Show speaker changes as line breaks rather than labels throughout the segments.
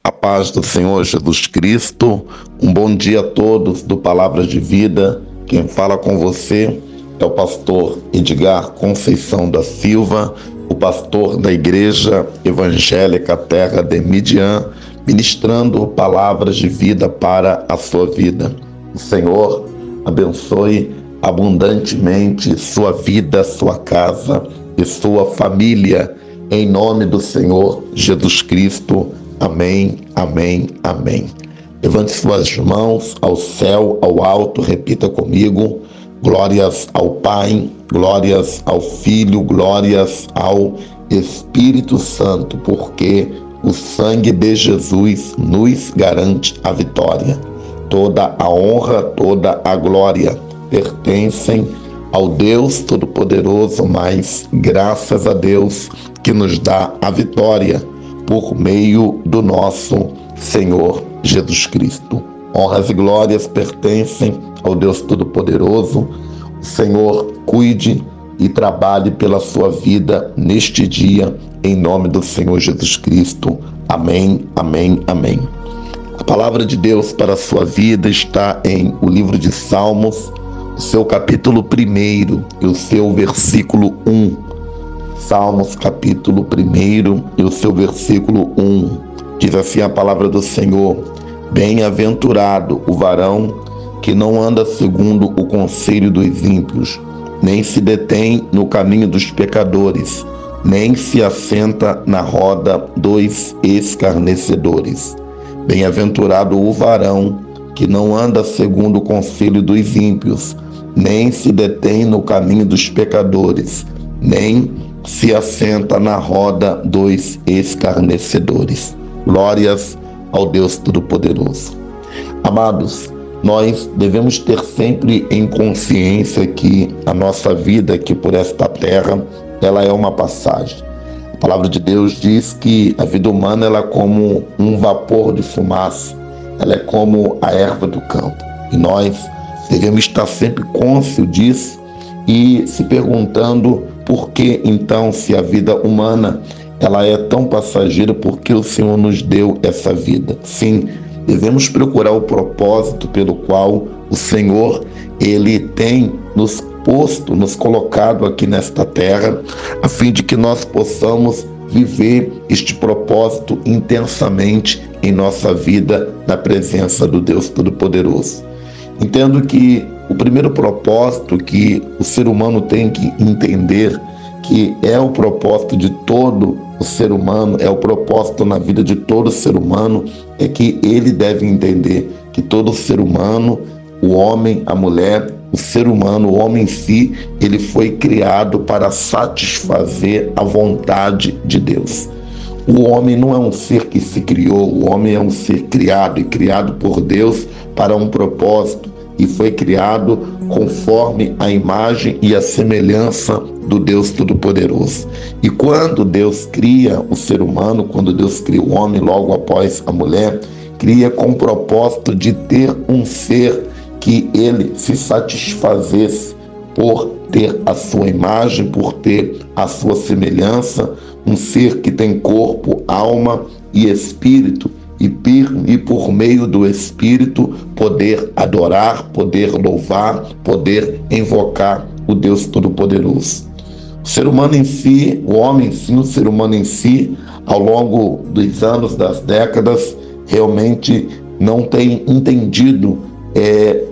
A paz do Senhor Jesus Cristo, um bom dia a todos do Palavras de Vida. Quem fala com você é o pastor Edgar Conceição da Silva, o pastor da Igreja Evangélica Terra de Midian, ministrando palavras de vida para a sua vida. O Senhor abençoe abundantemente sua vida, sua casa e sua família, em nome do Senhor Jesus Cristo. Amém, amém, amém. Levante suas mãos ao céu, ao alto, repita comigo: glórias ao Pai, glórias ao Filho, glórias ao Espírito Santo, porque o sangue de Jesus nos garante a vitória. Toda a honra, toda a glória pertencem ao Deus Todo-Poderoso, mas graças a Deus que nos dá a vitória por meio do nosso Senhor Jesus Cristo. Honras e glórias pertencem ao Deus Todo-Poderoso. O Senhor cuide e trabalhe pela sua vida neste dia, em nome do Senhor Jesus Cristo. Amém, amém, amém. A palavra de Deus para a sua vida está em o livro de Salmos, o seu capítulo 1 e o seu versículo 1. Salmos capítulo 1 e o seu versículo 1. Diz assim a palavra do Senhor: bem-aventurado o varão que não anda segundo o conselho dos ímpios, nem se detém no caminho dos pecadores, nem se assenta na roda dos escarnecedores. Bem-aventurado o varão que não anda segundo o conselho dos ímpios, nem se detém no caminho dos pecadores, nem se assenta na roda dos escarnecedores. Glórias ao Deus Todo-Poderoso. Amados, nós devemos ter sempre em consciência que a nossa vida aqui por esta terra, ela é uma passagem. A palavra de Deus diz que a vida humana ela é como um vapor de fumaça, ela é como a erva do campo. E nós devemos estar sempre cônscios disso e se perguntando por que então, se a vida humana ela é tão passageira, por que o Senhor nos deu essa vida? Sim, devemos procurar o propósito pelo qual o Senhor ele tem nos posto, nos colocado aqui nesta terra, a fim de que nós possamos viver este propósito intensamente em nossa vida, na presença do Deus Todo-Poderoso. Entendo que o primeiro propósito que o ser humano tem que entender, que é o propósito de todo o ser humano, é o propósito na vida de todo ser humano, é que ele deve entender que todo ser humano, o homem, a mulher, o ser humano, o homem em si, ele foi criado para satisfazer a vontade de Deus. O homem não é um ser que se criou, o homem é um ser criado e criado por Deus para um propósito, e foi criado conforme a imagem e a semelhança do Deus Todo-Poderoso. E quando Deus cria o ser humano, quando Deus cria o homem logo após a mulher, cria com o propósito de ter um ser que ele se satisfazesse por ter a sua imagem, por ter a sua semelhança, um ser que tem corpo, alma e espírito, e por meio do Espírito poder adorar, poder louvar, poder invocar o Deus Todo-Poderoso. O ser humano em si, o homem em si, o ser humano em si, ao longo dos anos, das décadas, realmente não tem entendido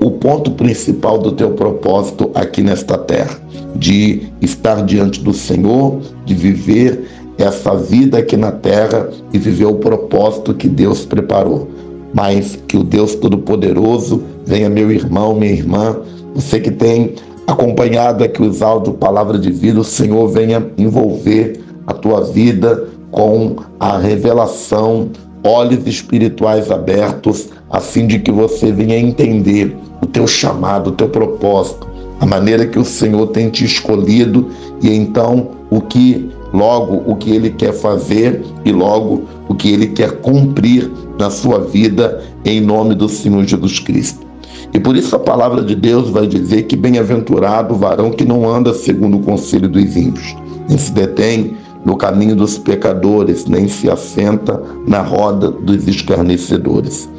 o ponto principal do teu propósito aqui nesta terra, de estar diante do Senhor, de viver essa vida aqui na terra e viver o propósito que Deus preparou. Mas que o Deus Todo-Poderoso venha, meu irmão, minha irmã, você que tem acompanhado aqui os áudios Palavra de Vida, o Senhor venha envolver a tua vida com a revelação, olhos espirituais abertos, a fim de que você venha entender o teu chamado, o teu propósito, a maneira que o Senhor tem te escolhido e então o que Ele quer fazer e logo o que Ele quer cumprir na sua vida, em nome do Senhor Jesus Cristo. E por isso a palavra de Deus vai dizer que bem-aventurado o varão que não anda segundo o conselho dos ímpios, nem se detém no caminho dos pecadores, nem se assenta na roda dos escarnecedores.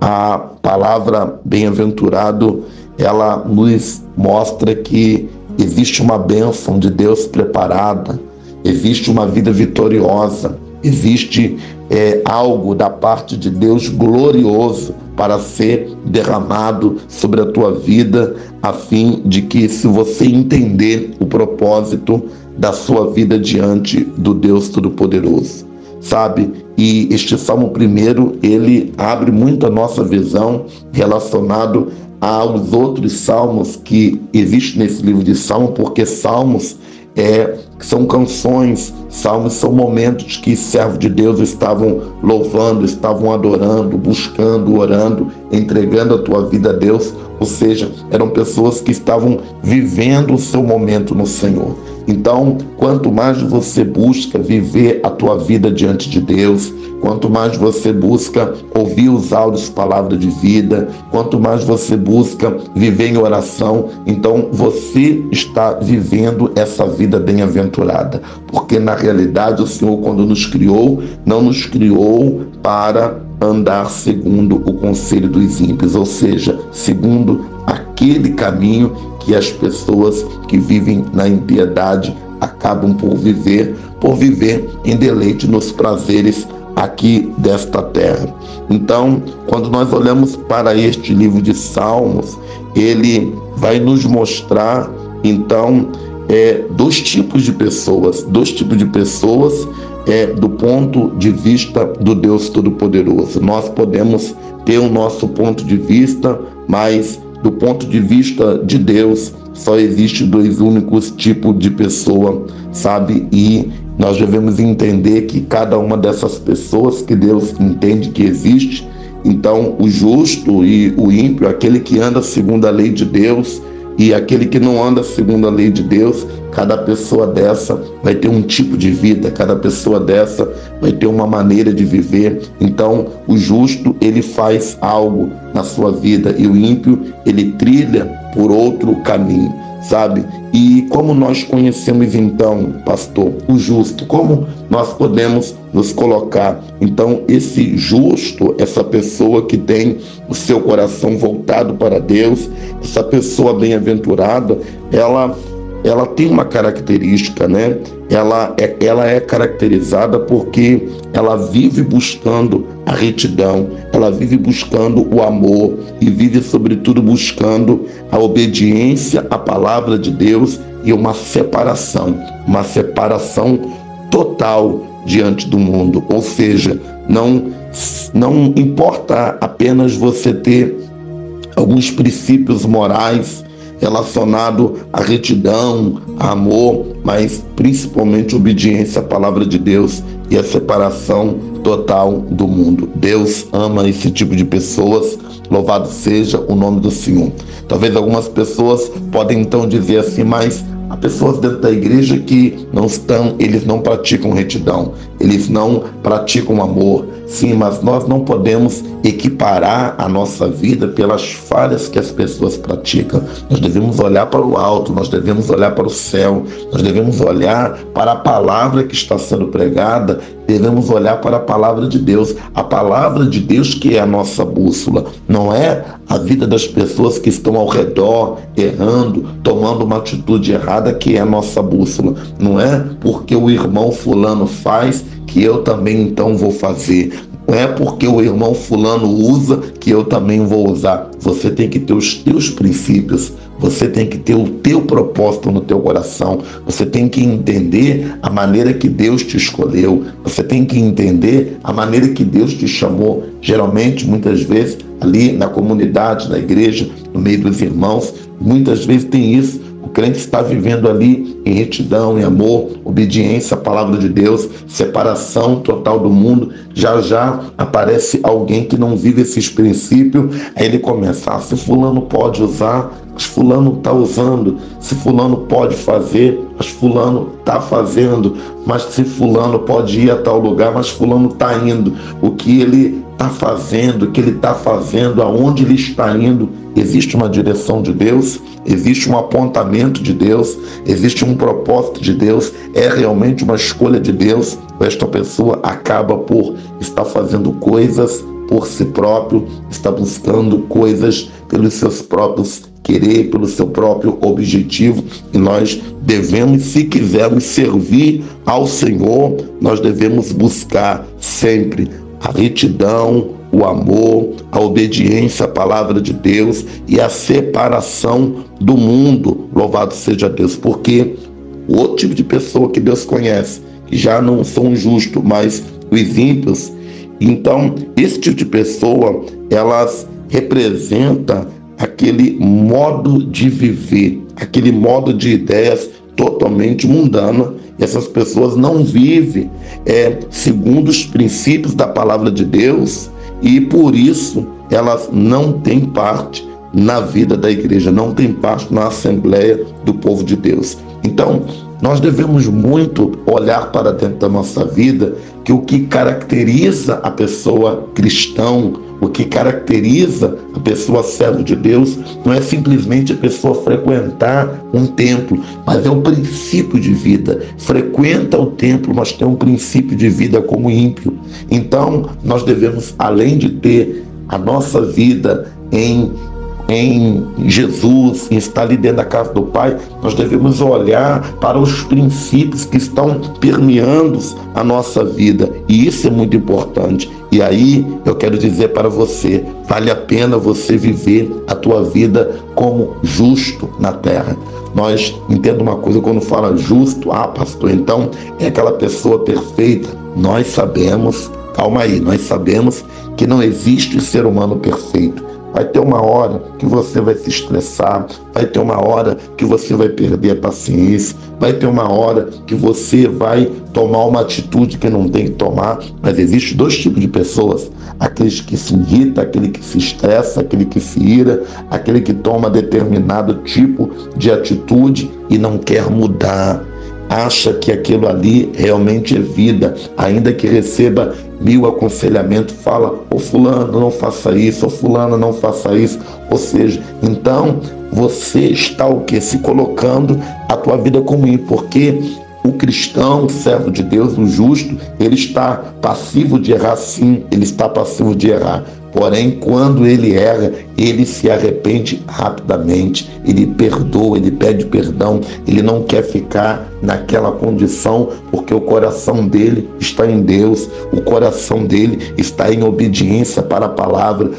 A palavra bem-aventurado, ela nos mostra que existe uma bênção de Deus preparada, existe uma vida vitoriosa, existe algo da parte de Deus glorioso para ser derramado sobre a tua vida, a fim de que, se você entender o propósito da sua vida diante do Deus Todo-Poderoso, sabe? E este Salmo primeiro, ele abre muito a nossa visão relacionado aos outros salmos que existem nesse livro de Salmo, porque salmos são canções, salmos são momentos que servos de Deus estavam louvando, estavam adorando, buscando, orando, entregando a tua vida a Deus, ou seja, eram pessoas que estavam vivendo o seu momento no Senhor. Então, quanto mais você busca viver a tua vida diante de Deus, quanto mais você busca ouvir os áudios palavra de vida, quanto mais você busca viver em oração, então você está vivendo essa vida bem-aventurada. Porque na realidade o Senhor, quando nos criou, não nos criou para andar segundo o conselho dos ímpios, ou seja, segundo aquele caminho que as pessoas que vivem na impiedade acabam por viver em deleite nos prazeres aqui desta terra. Então, quando nós olhamos para este livro de Salmos, ele vai nos mostrar, então, dois tipos de pessoas do ponto de vista do Deus Todo-Poderoso. Nós podemos ter o nosso ponto de vista, mas do ponto de vista de Deus, só existe dois únicos tipos de pessoa, sabe? E nós devemos entender que cada uma dessas pessoas que Deus entende que existe, então o justo e o ímpio, aquele que anda segundo a lei de Deus e aquele que não anda segundo a lei de Deus, cada pessoa dessa vai ter um tipo de vida, cada pessoa dessa vai ter uma maneira de viver. Então, o justo, ele faz algo na sua vida e o ímpio, ele trilha por outro caminho, sabe? E como nós conhecemos então, pastor, o justo? Como nós podemos nos colocar? Então, esse justo, essa pessoa que tem o seu coração voltado para Deus, essa pessoa bem-aventurada, ela tem uma característica, né? Ela é caracterizada porque ela vive buscando a retidão, ela vive buscando o amor e vive, sobretudo, buscando a obediência à palavra de Deus e uma separação total diante do mundo. Ou seja, não importa apenas você ter alguns princípios morais relacionado à retidão, a amor, mas principalmente obediência à palavra de Deus e a separação total do mundo. Deus ama esse tipo de pessoas, louvado seja o nome do Senhor. Talvez algumas pessoas podem então dizer assim, mas há pessoas dentro da igreja que eles não praticam retidão, eles não praticam amor. Sim, mas nós não podemos equiparar a nossa vida pelas falhas que as pessoas praticam. Nós devemos olhar para o alto, nós devemos olhar para o céu, nós devemos olhar para a palavra que está sendo pregada, devemos olhar para a palavra de Deus. A palavra de Deus que é a nossa bússola, não é a vida das pessoas que estão ao redor, errando, tomando uma atitude errada que é a nossa bússola. Não é porque o irmão fulano faz que eu também então vou fazer. Não é porque o irmão fulano usa que eu também vou usar. Você tem que ter os teus princípios, você tem que ter o teu propósito no teu coração, você tem que entender a maneira que Deus te escolheu, você tem que entender a maneira que Deus te chamou. Geralmente, muitas vezes, ali na comunidade, na igreja, no meio dos irmãos, muitas vezes tem isso. O crente está vivendo ali em retidão, em amor, obediência à palavra de Deus, separação total do mundo. Já aparece alguém que não vive esses princípios, aí ele começa, se fulano pode usar, mas fulano está usando. Se fulano pode fazer, mas fulano está fazendo. Mas se fulano pode ir a tal lugar, mas fulano está indo. O que ele está fazendo, o que ele está fazendo, aonde ele está indo, existe uma direção de Deus, existe um apontamento de Deus, existe um propósito de Deus, é realmente uma escolha de Deus. Esta pessoa acaba por estar fazendo coisas por si próprio, está buscando coisas pelos seus próprios querer, pelo seu próprio objetivo, e nós devemos, se quisermos servir ao Senhor, nós devemos buscar sempre a retidão, o amor, a obediência à palavra de Deus e a separação do mundo. Louvado seja Deus, porque o outro tipo de pessoa que Deus conhece, que já não são justos, mas os ímpios, então esse tipo de pessoa, elas representam aquele modo de viver, aquele modo de ideias totalmente mundana. Essas pessoas não vivem segundo os princípios da palavra de Deus, e por isso elas não têm parte na vida da igreja, não têm parte na Assembleia do povo de Deus. Então, nós devemos muito olhar para dentro da nossa vida, que o que caracteriza a pessoa cristã, o que caracteriza a pessoa servo de Deus, não é simplesmente a pessoa frequentar um templo, mas é um princípio de vida. Frequenta o templo, mas tem um princípio de vida como ímpio. Então, nós devemos, além de ter a nossa vida em Jesus, em estar ali dentro da casa do Pai, nós devemos olhar para os princípios que estão permeando a nossa vida, e isso é muito importante. E aí eu quero dizer para você, vale a pena você viver a tua vida como justo na terra. Nós entendemos uma coisa, quando fala justo, pastor, então é aquela pessoa perfeita. Nós sabemos, calma aí, nós sabemos que não existe ser humano perfeito. Vai ter uma hora que você vai se estressar, vai ter uma hora que você vai perder a paciência, vai ter uma hora que você vai tomar uma atitude que não tem que tomar. Mas existem dois tipos de pessoas: aqueles que se irritam, aquele que se estressa, aquele que se ira, aquele que toma determinado tipo de atitude e não quer mudar. Acha que aquilo ali realmente é vida, ainda que receba 1000 aconselhamentos, fala: ô fulano, não faça isso, ô fulano, não faça isso. Ou seja, então você está o quê? Se colocando a tua vida como ímpio, porque o cristão, o servo de Deus, o justo, ele está passivo de errar, sim, ele está passivo de errar. Porém, quando ele erra, ele se arrepende rapidamente, ele perdoa, ele pede perdão, ele não quer ficar naquela condição, porque o coração dele está em Deus, o coração dele está em obediência para a palavra.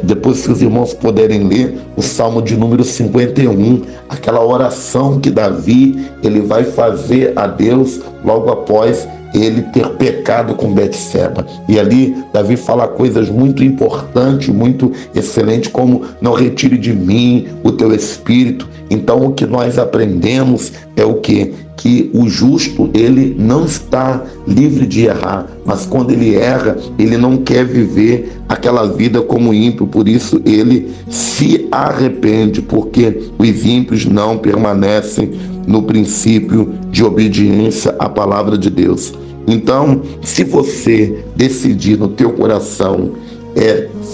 Depois, se os irmãos puderem ler o Salmo de número 51, aquela oração que Davi ele vai fazer a Deus logo após ele ter pecado com Betseba. E ali Davi fala coisas muito importantes, muito excelentes, como: não retire de mim o teu espírito. Então o que nós aprendemos é o quê? Que o justo, ele não está livre de errar, mas quando ele erra, ele não quer viver aquela vida como ímpio, por isso ele se arrepende, porque os ímpios não permanecem no princípio de obediência à palavra de Deus. Então, se você decidir no teu coração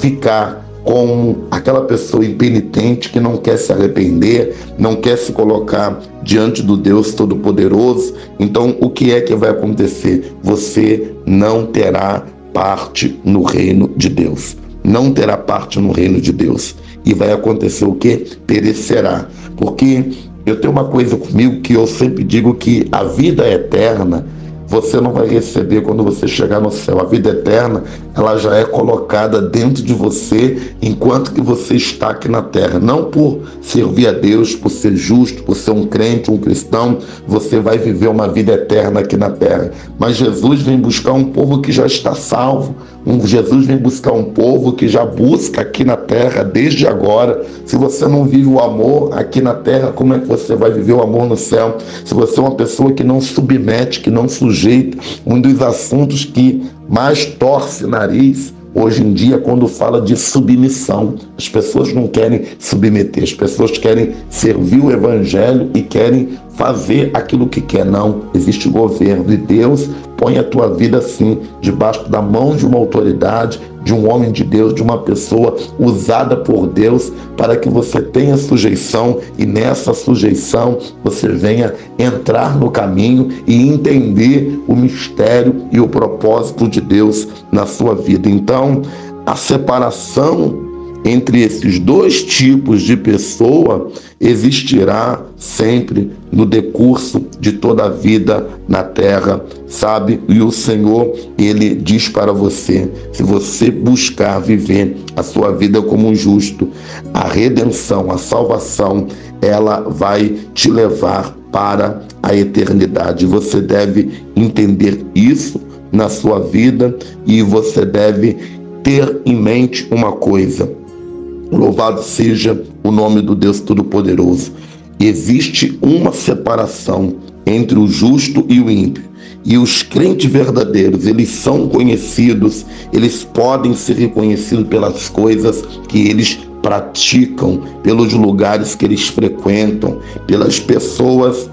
ficar como aquela pessoa impenitente que não quer se arrepender, não quer se colocar diante do Deus Todo-Poderoso, então o que é que vai acontecer? Você não terá parte no reino de Deus. Não terá parte no reino de Deus. E vai acontecer o quê? Perecerá. Porque eu tenho uma coisa comigo que eu sempre digo, que a vida eterna você não vai receber quando você chegar no céu. A vida eterna, ela já é colocada dentro de você enquanto que você está aqui na terra. Não por servir a Deus, por ser justo, por ser um crente, um cristão, você vai viver uma vida eterna aqui na terra. Mas Jesus vem buscar um povo que já está salvo. Jesus vem buscar um povo que já busca aqui na terra desde agora. Se você não vive o amor aqui na terra, como é que você vai viver o amor no céu? Se você é uma pessoa que não submete, que não sujeita, um dos assuntos que mais torce nariz hoje em dia, quando fala de submissão, as pessoas não querem submeter, as pessoas querem servir o evangelho e querem fazer aquilo que quer. Não, existe governo e Deus põe a tua vida assim, debaixo da mão de uma autoridade, de um homem de Deus, de uma pessoa usada por Deus, para que você tenha sujeição e nessa sujeição você venha entrar no caminho e entender o mistério e o propósito de Deus na sua vida. Então, a separação entre esses dois tipos de pessoa existirá sempre no decurso de toda a vida na terra, sabe? E o Senhor, Ele diz para você, se você buscar viver a sua vida como um justo, a redenção, a salvação, ela vai te levar para a eternidade. Você deve entender isso na sua vida e você deve ter em mente uma coisa: louvado seja o nome do Deus Todo-Poderoso. Existe uma separação entre o justo e o ímpio. E os crentes verdadeiros, eles são conhecidos, eles podem ser reconhecidos pelas coisas que eles praticam, pelos lugares que eles frequentam, pelas pessoas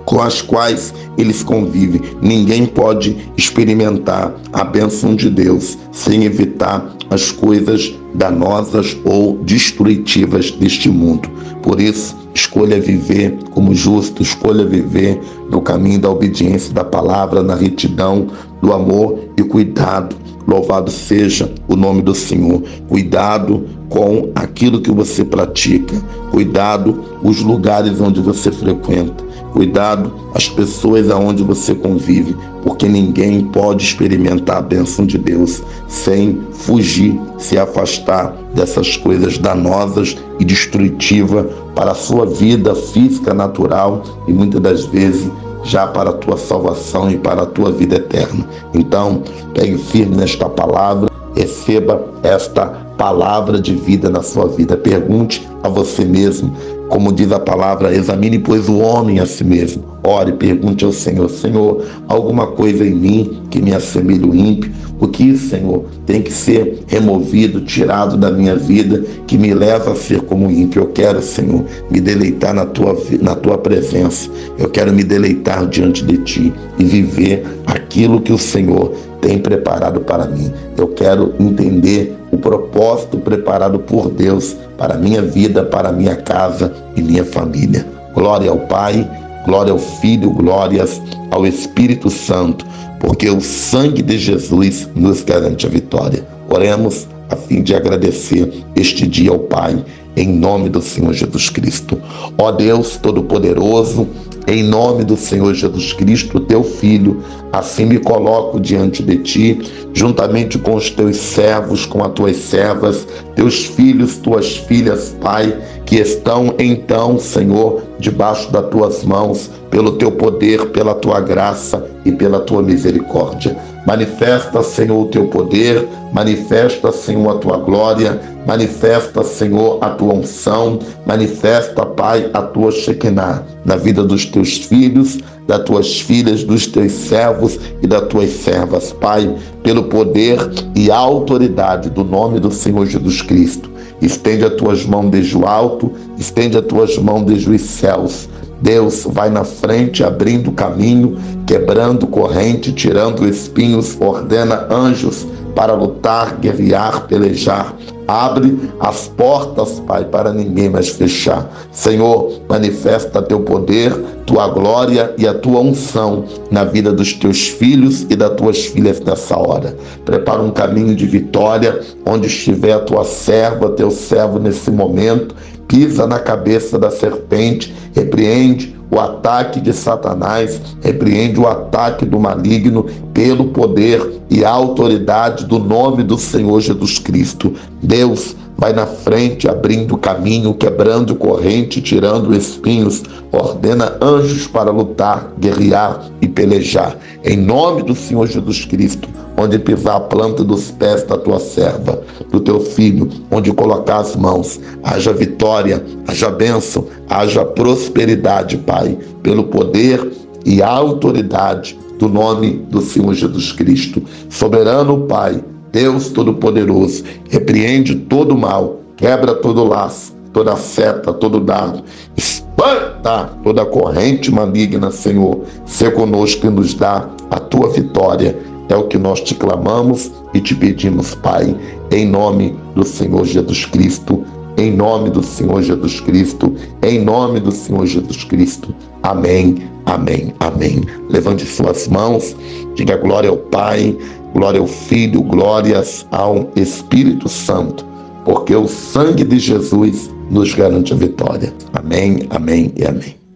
com as quais eles convivem. Ninguém pode experimentar a bênção de Deus sem evitar as coisas danosas ou destrutivas deste mundo. Por isso, escolha viver como justo, escolha viver no caminho da obediência da palavra, na retidão, do amor e cuidado. Louvado seja o nome do Senhor. Cuidado com aquilo que você pratica. Cuidado os lugares onde você frequenta. Cuidado as pessoas aonde você convive, porque ninguém pode experimentar a bênção de Deus sem fugir, se afastar dessas coisas danosas e destrutivas para a sua vida física natural e muitas das vezes já para a tua salvação e para a tua vida eterna. Então, pegue firme nesta palavra, receba esta palavra de vida na sua vida. Pergunte a você mesmo, como diz a palavra, examine, pois, o homem a si mesmo. Ore, pergunte ao Senhor: Senhor, alguma coisa em mim que me assemelhe ao ímpio? O que, Senhor, tem que ser removido, tirado da minha vida, que me leva a ser como ímpio? Eu quero, Senhor, me deleitar na tua presença. Eu quero me deleitar diante de Ti e viver aquilo que o Senhor tem preparado para mim. Eu quero entender o propósito preparado por Deus para a minha vida, para a minha casa e minha família. Glória ao Pai, glória ao Filho, glórias ao Espírito Santo, porque o sangue de Jesus nos garante a vitória. Oremos a fim de agradecer este dia ao Pai, em nome do Senhor Jesus Cristo. Ó Deus Todo-Poderoso, em nome do Senhor Jesus Cristo, teu Filho, assim me coloco diante de ti, juntamente com os teus servos, com as tuas servas, teus filhos, tuas filhas, Pai, que estão então, Senhor, debaixo das tuas mãos, pelo teu poder, pela tua graça e pela tua misericórdia. Manifesta, Senhor, o teu poder, manifesta, Senhor, a tua glória, manifesta, Senhor, a tua unção, manifesta, Pai, a tua Shekinah na vida dos teus filhos, das tuas filhas, dos teus servos e das tuas servas, Pai, pelo poder e a autoridade do nome do Senhor Jesus Cristo. Estende as tuas mãos desde o alto, estende as tuas mãos desde os céus. Deus, vai na frente, abrindo caminho, quebrando corrente, tirando espinhos, ordena anjos para lutar, guerrear, pelejar. Abre as portas, Pai, para ninguém mais fechar. Senhor, manifesta teu poder, tua glória e a tua unção na vida dos teus filhos e das tuas filhas nessa hora. Prepara um caminho de vitória onde estiver a tua serva, teu servo nesse momento. Pisa na cabeça da serpente, repreende o ataque de Satanás, repreende o ataque do maligno pelo poder e a autoridade do nome do Senhor Jesus Cristo. Deus, vai na frente, abrindo caminho, quebrando corrente, tirando espinhos, ordena anjos para lutar, guerrear e pelejar. Em nome do Senhor Jesus Cristo, onde pisar a planta dos pés da tua serva, do teu filho, onde colocar as mãos, haja vitória, haja bênção, haja prosperidade, Pai, pelo poder e a autoridade do nome do Senhor Jesus Cristo. Soberano Pai, Deus Todo-Poderoso, repreende todo mal, quebra todo laço, toda seta, todo dardo, espanta toda corrente maligna, Senhor. Sê conosco e nos dá a tua vitória. É o que nós te clamamos e te pedimos, Pai, em nome do Senhor Jesus Cristo, em nome do Senhor Jesus Cristo, em nome do Senhor Jesus Cristo. Amém, amém, amém. Levante suas mãos, diga glória ao Pai, glória ao Filho, glórias ao Espírito Santo, porque o sangue de Jesus nos garante a vitória. Amém, amém e amém.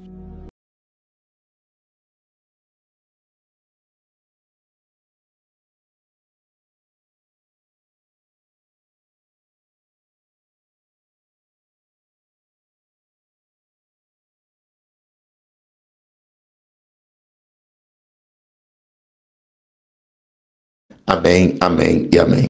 Amém, amém e amém.